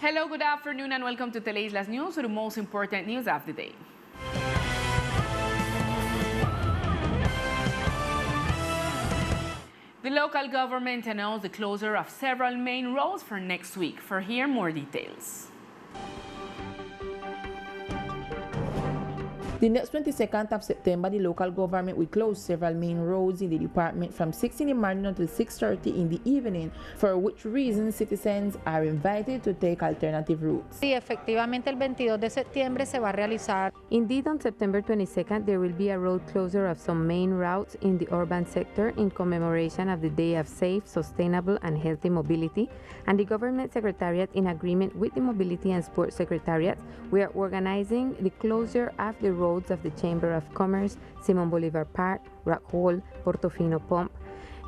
Hello, good afternoon, and welcome to Teleislas News with the most important news of the day. The local government announced the closure of several main roads for next week. For here, more details. The next 22nd of September, the local government will close several main roads in the department from 6 in the morning until 6:30 in the evening, for which reason citizens are invited to take alternative routes. Sí, efectivamente el 22 de septiembre se va a realizar. Indeed, on September 22nd, there will be a road closure of some main routes in the urban sector in commemoration of the Day of Safe, Sustainable and Healthy Mobility, and the Government Secretariat, in agreement with the Mobility and Sports Secretariat, we are organizing the closure of the roads of the Chamber of Commerce, Simon Bolivar Park, Rock Hall, Portofino Pump.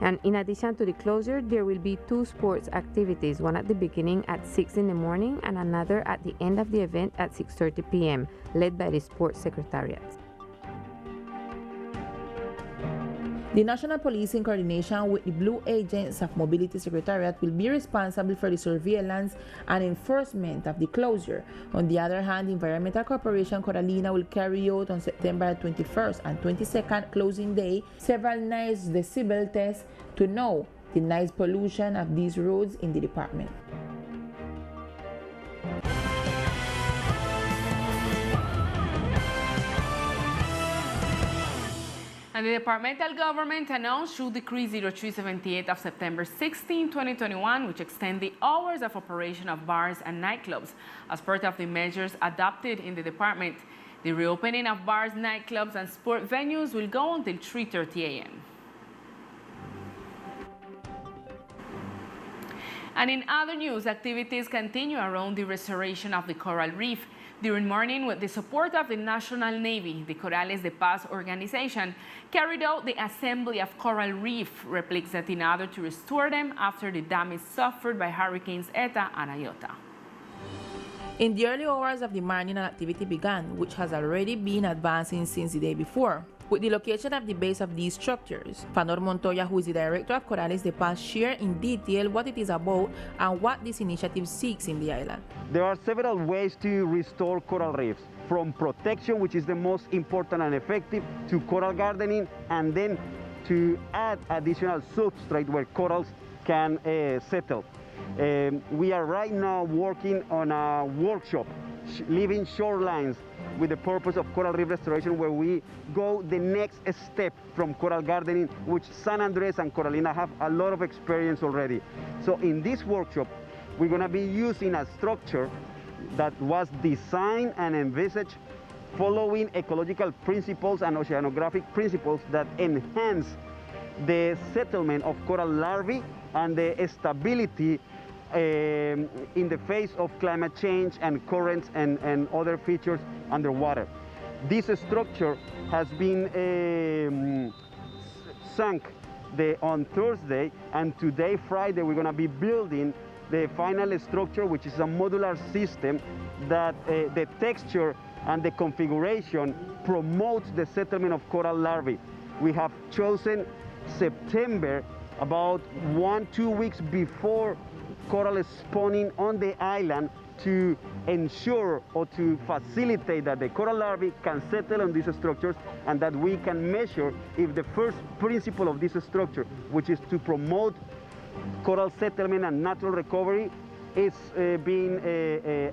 And in addition to the closure, there will be 2 sports activities, one at the beginning at 6 in the morning and another at the end of the event at 6:30 p.m., led by the Sports Secretariat. The National Police, in coordination with the Blue Agents of Mobility Secretariat, will be responsible for the surveillance and enforcement of the closure. On the other hand, the Environmental Corporation Coralina will carry out on September 21st and 22nd closing day several noise decibel tests to know the noise pollution of these roads in the department. And the departmental government announced through Decree 0378 of September 16, 2021, which extend the hours of operation of bars and nightclubs as part of the measures adopted in the department. The reopening of bars, nightclubs, and sport venues will go until 3:30 a.m. And in other news, activities continue around the restoration of the coral reef. During morning, with the support of the National Navy, the Corales de Paz organization carried out the assembly of coral reef replicas in order to restore them after the damage suffered by Hurricanes Eta and Iota. In the early hours of the morning, an activity began, which has already been advancing since the day before, with the location of the base of these structures. Fanor Montoya, who is the director of Corales de Paz, shared in detail what it is about and what this initiative seeks in the island. There are several ways to restore coral reefs, from protection, which is the most important and effective, to coral gardening, and then to add additional substrate where corals can settle. We are right now working on a workshop, Living Shorelines, with the purpose of coral reef restoration, where we go the next step from coral gardening, which San Andres and Coralina have a lot of experience already. So in this workshop, we're going to be using a structure that was designed and envisaged following ecological principles and oceanographic principles that enhance the settlement of coral larvae and the stability in the face of climate change and currents and other features underwater. This structure has been sunk on Thursday, and today, Friday, we're going to be building the final structure, which is a modular system that the texture and the configuration promotes the settlement of coral larvae. We have chosen September, about 1-2 weeks before coral spawning on the island, to ensure or to facilitate that the coral larvae can settle on these structures, and that we can measure if the first principle of this structure, which is to promote coral settlement and natural recovery, is being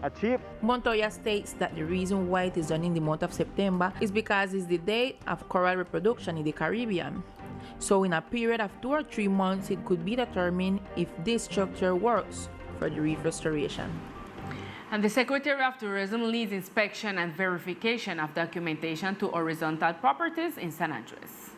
achieved. Montoya states that the reason why it is done in the month of September is because it's the date of coral reproduction in the Caribbean. So in a period of 2 or 3 months, it could be determined if this structure works for the reef restoration. And the Secretary of Tourism leads inspection and verification of documentation to horizontal properties in San Andres,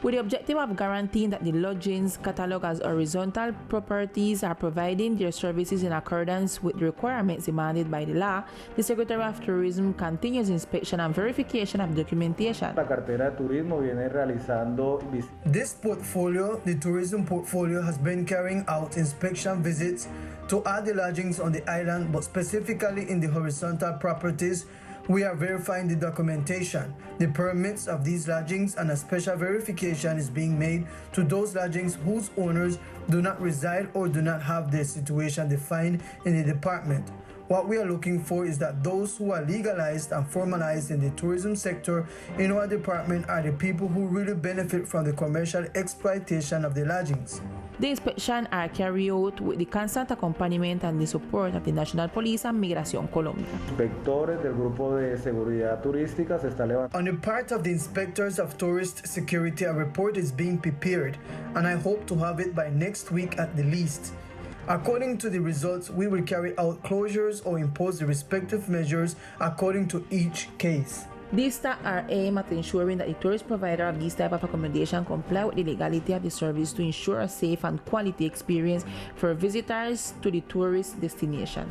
with the objective of guaranteeing that the lodgings cataloged as horizontal properties are providing their services in accordance with the requirements demanded by the law. The Secretary of Tourism continues inspection and verification of documentation. La cartera de turismo viene realizando This portfolio, the tourism portfolio, has been carrying out inspection visits to all the lodgings on the island, but specifically in the horizontal properties, We are verifying the documentation, the permits of these lodgings, and a special verification is being made to those lodgings whose owners do not reside or do not have their situation defined in the department. What we are looking for is that those who are legalized and formalized in the tourism sector in our department are the people who really benefit from the commercial exploitation of the lodgings. The inspection are carried out with the constant accompaniment and the support of the National Police and Migración Colombia. Inspectores del Grupo de Seguridad Turística se está levantando. On the part of the inspectors of tourist security, a report is being prepared, and I hope to have it by next week at the least. According to the results, we will carry out closures or impose the respective measures according to each case. These are aimed at ensuring that the tourist provider of this type of accommodation comply with the legality of the service to ensure a safe and quality experience for visitors to the tourist destination.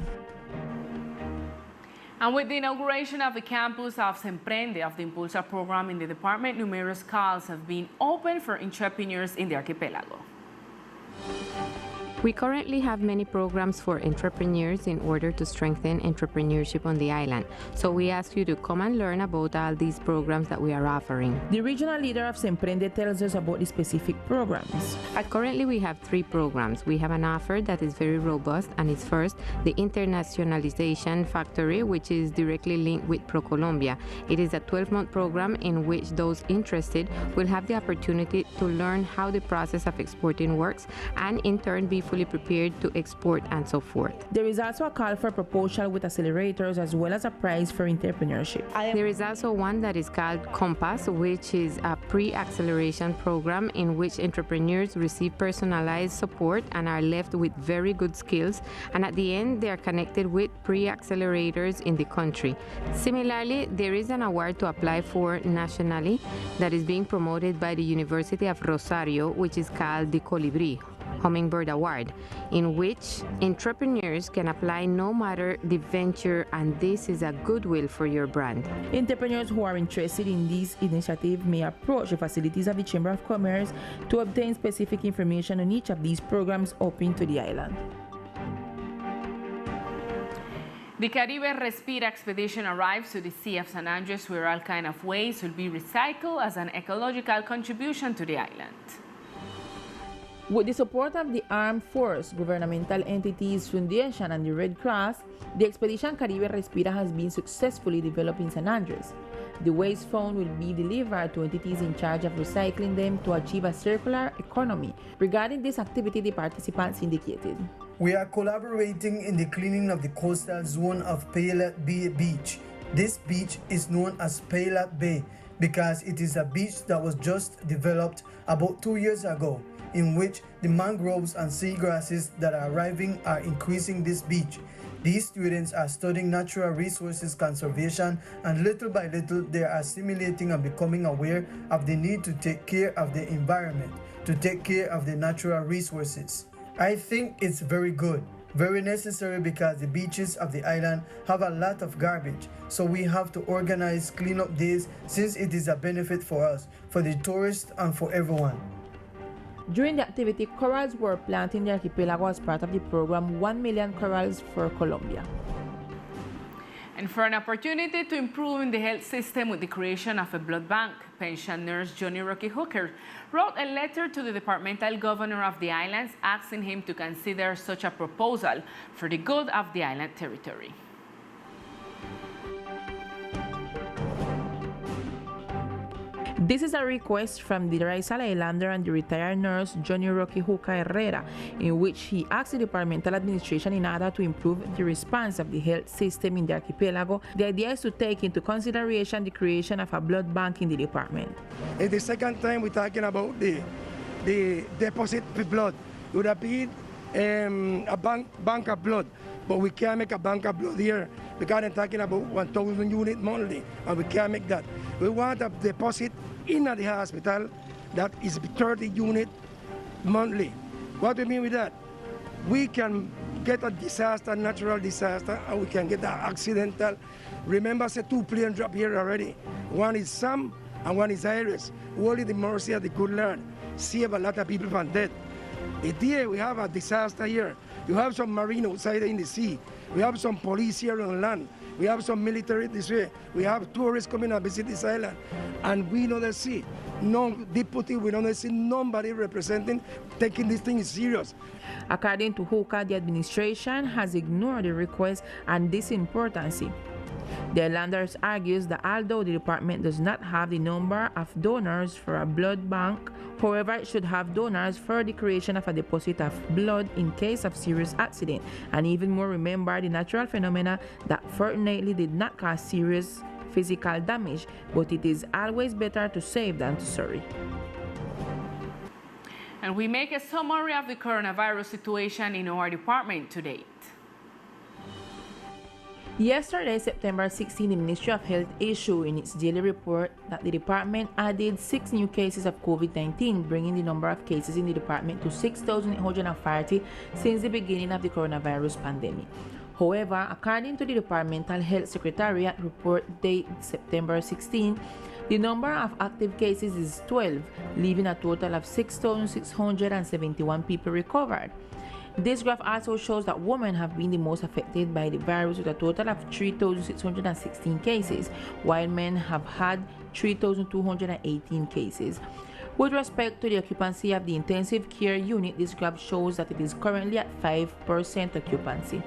And with the inauguration of the campus of Semprende of the Impulsa program in the department, numerous calls have been opened for entrepreneurs in the archipelago. We currently have many programs for entrepreneurs in order to strengthen entrepreneurship on the island. So we ask you to come and learn about all these programs that we are offering. The regional leader of Semprende tells us about the specific programs. Currently, we have 3 programs. We have an offer that is very robust, and it's first the Internationalization Factory, which is directly linked with ProColombia. It is a 12-month program in which those interested will have the opportunity to learn how the process of exporting works and in turn be fully prepared to export and so forth. There is also a call for proposal with accelerators as well as a prize for entrepreneurship. There is also one that is called Compass, which is a pre-acceleration program in which entrepreneurs receive personalized support and are left with very good skills, and at the end they are connected with pre-accelerators in the country. Similarly, there is an award to apply for nationally that is being promoted by the University of Rosario, which is called the Colibri Hummingbird Award, in which entrepreneurs can apply no matter the venture, and this is a goodwill for your brand. Entrepreneurs who are interested in this initiative may approach the facilities of the Chamber of Commerce to obtain specific information on each of these programs open to the island. The Caribe Respira expedition arrives to the Sea of San Andres, where all kinds of waste will be recycled as an ecological contribution to the island. With the support of the Armed Force, governmental entities, Foundation, and the Red Cross, the expedition Caribe Respira has been successfully developed in San Andres. The waste found will be delivered to entities in charge of recycling them to achieve a circular economy. Regarding this activity, the participants indicated, "We are collaborating in the cleaning of the coastal zone of Paylot Bay Beach. This beach is known as Paylot Bay because it is a beach that was just developed about 2 years ago, in which the mangroves and seagrasses that are arriving are increasing this beach. These students are studying natural resources conservation, and little by little they are assimilating and becoming aware of the need to take care of the environment, to take care of the natural resources. I think it's very good, very necessary, because the beaches of the island have a lot of garbage, so we have to organize cleanup days since it is a benefit for us, for the tourists, and for everyone." During the activity, corals were planted in the archipelago as part of the program 1 Million Corals for Colombia. And for an opportunity to improve the health system with the creation of a blood bank, pension nurse Johnny Rocky Hooker wrote a letter to the departmental governor of the islands asking him to consider such a proposal for the good of the island territory. This is a request from the Raizal Islander and the retired nurse Johnny Rocky Herrera, in which he asked the departmental administration, in order to improve the response of the health system in the archipelago, the idea is to take into consideration the creation of a blood bank in the department. It's the second time we're talking about the deposit of blood. It would have been a bank of blood, but we can't make a bank of blood here because they're talking about 1,000 units monthly, and we can't make that. We want a deposit in the hospital that is 30 units monthly. What do you mean with that? We can get a disaster, natural disaster, and we can get an accidental. Remember, say 2 planes drop here already. One is Sam and one is Iris. Only the mercy of the good Lord save a lot of people from death. The day we have a disaster here, You have some marine outside in the sea. We have some police here on land. We have some military this way. We have tourists coming and visit this island. And we don't see no deputy, we don't see nobody representing, taking this thing serious. According to Hoka, the administration has ignored the request and disimportancy. The Islanders argues that although the department does not have the number of donors for a blood bank, however, it should have donors for the creation of a deposit of blood in case of serious accident, and even more remember the natural phenomena that fortunately did not cause serious physical damage, but it is always better to save than to sorry. And we make a summary of the coronavirus situation in our department to date. Yesterday, September 16, the Ministry of Health issued in its daily report that the department added 6 new cases of COVID-19, bringing the number of cases in the department to 6,840 since the beginning of the coronavirus pandemic. However, according to the Departmental Health Secretariat report date September 16, the number of active cases is 12, leaving a total of 6,671 people recovered. This graph also shows that women have been the most affected by the virus with a total of 3,616 cases, while men have had 3,218 cases. With respect to the occupancy of the intensive care unit, this graph shows that it is currently at 5% occupancy.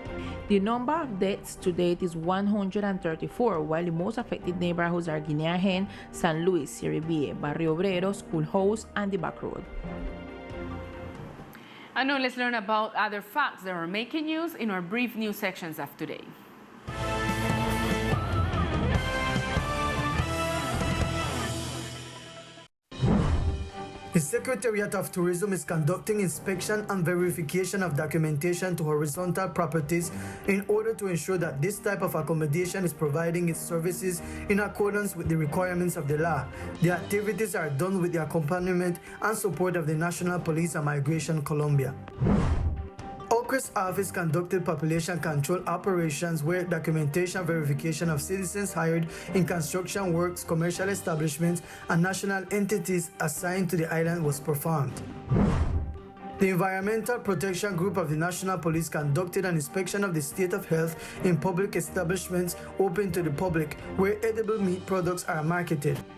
The number of deaths to date is 134, while the most affected neighborhoods are Guinea Hen, San Luis, Caribe, Barrio Obrero, Schoolhouse, and the Back Road. And now let's learn about other facts that are making news in our brief news sections of today. The Secretariat of Tourism is conducting inspection and verification of documentation to horizontal properties in order to ensure that this type of accommodation is providing its services in accordance with the requirements of the law. The activities are done with the accompaniment and support of the National Police and Migration Colombia. OCRE's office conducted population control operations where documentation verification of citizens hired in construction works, commercial establishments, and national entities assigned to the island was performed. The Environmental Protection Group of the National Police conducted an inspection of the state of health in public establishments open to the public where edible meat products are marketed.